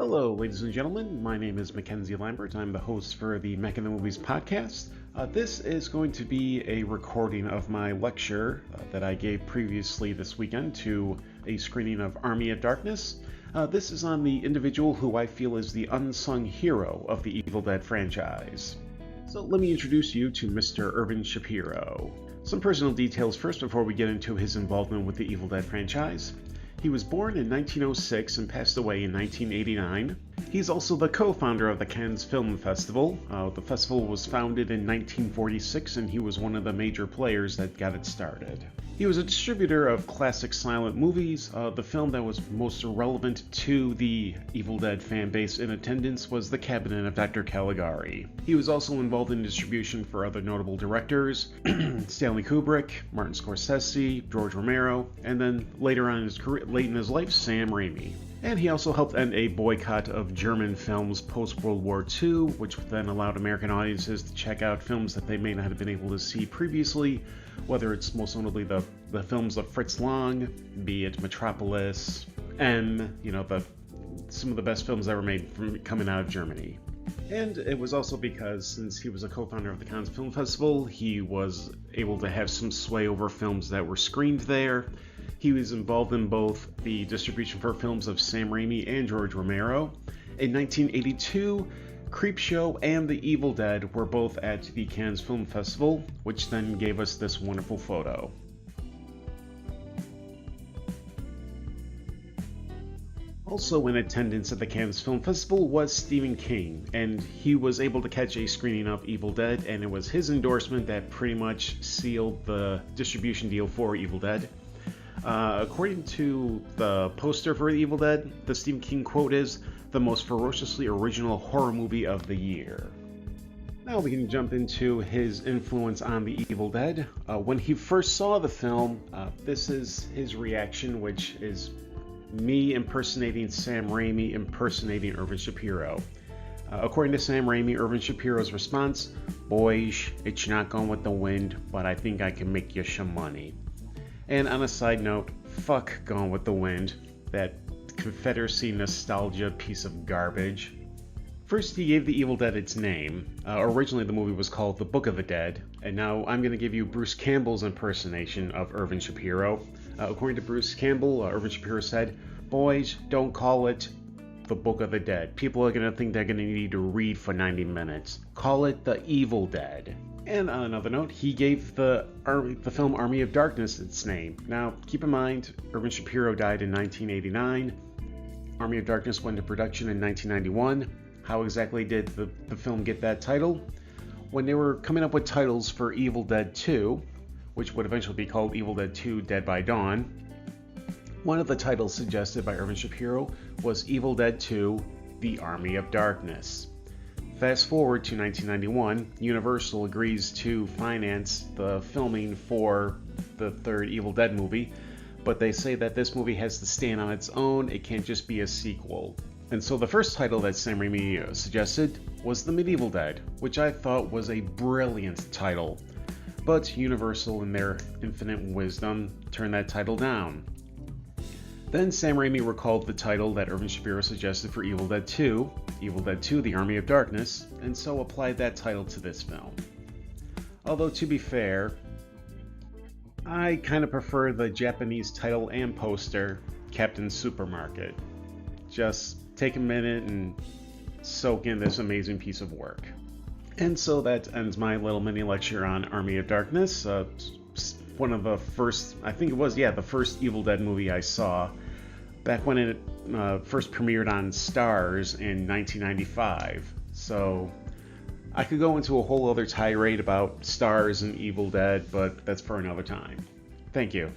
Hello, ladies and gentlemen. My name is Mackenzie Lambert. I'm the host for the Mack in the Movies podcast. This is going to be a recording of my lecture that I gave previously this weekend to a screening of Army of Darkness. This is on the individual who I feel is the unsung hero of the Evil Dead franchise. So let me introduce you to Mr. Irvin Shapiro. Some personal details first before we get into his involvement with the Evil Dead franchise. He was born in 1906 and passed away in 1989. He's also the co-founder of the Cannes Film Festival. The festival was founded in 1946 and he was one of the major players that got it started. He was a distributor of classic silent movies. The film that was most relevant to the Evil Dead fan base in attendance was The Cabinet of Dr. Caligari. He was also involved in distribution for other notable directors, Stanley Kubrick, Martin Scorsese, George Romero, and then later on in his career, late in his life, Sam Raimi. And he also helped end a boycott of German films post-World War II, which then allowed American audiences to check out films that they may not have been able to see previously, whether it's most notably the films of Fritz Lang, be it Metropolis, and, some of the best films ever made from coming out of Germany. And it was also because, since he was a co-founder of the Cannes Film Festival, he was able to have some sway over films that were screened there. He was involved in both the distribution for films of Sam Raimi and George Romero. In 1982, Creepshow and The Evil Dead were both at the Cannes Film Festival, which then gave us this wonderful photo. Also in attendance at the Cannes Film Festival was Stephen King, and he was able to catch a screening of Evil Dead, and it was his endorsement that pretty much sealed the distribution deal for Evil Dead. According to the poster for The Evil Dead, the Stephen King quote is, "the most ferociously original horror movie of the year." Now we can jump into his influence on The Evil Dead. When he first saw the film, this is his reaction, which is me impersonating Sam Raimi impersonating Irvin Shapiro. According to Sam Raimi, Irvin Shapiro's response, "Boys, it's not going with the wind, but I think I can make you some money." And on a side note, fuck Gone with the Wind, that Confederacy nostalgia piece of garbage. First, he gave The Evil Dead its name. Originally, the movie was called The Book of the Dead, and now I'm going to give you Bruce Campbell's impersonation of Irvin Shapiro. According to Bruce Campbell, Irvin Shapiro said, "Boys, don't call it The Book of the Dead. People are going to think they're going to need to read for 90 minutes. Call it The Evil Dead." And on another note, he gave the film Army of Darkness its name. Now, keep in mind, Irvin Shapiro died in 1989. Army of Darkness went into production in 1991. How exactly did the film get that title? When they were coming up with titles for Evil Dead 2, which would eventually be called Evil Dead 2 Dead by Dawn, one of the titles suggested by Irvin Shapiro was Evil Dead 2 The Army of Darkness. Fast forward to 1991, Universal agrees to finance the filming for the third Evil Dead movie, but they say that this movie has to stand on its own, it can't just be a sequel. And so the first title that Sam Raimi suggested was The Medieval Dead, which I thought was a brilliant title. But Universal, in their infinite wisdom, turned that title down. Then Sam Raimi recalled the title that Irvin Shapiro suggested for Evil Dead 2, Evil Dead 2 The Army of Darkness, and so applied that title to this film. Although, to be fair, I kind of prefer the Japanese title and poster, Captain Supermarket. Just take a minute and soak in this amazing piece of work. And so that ends my little mini lecture on Army of Darkness. One of the first, the first Evil Dead movie I saw back when it first premiered on Starz in 1995. So I could go into a whole other tirade about Starz and Evil Dead, but that's for another time. Thank you.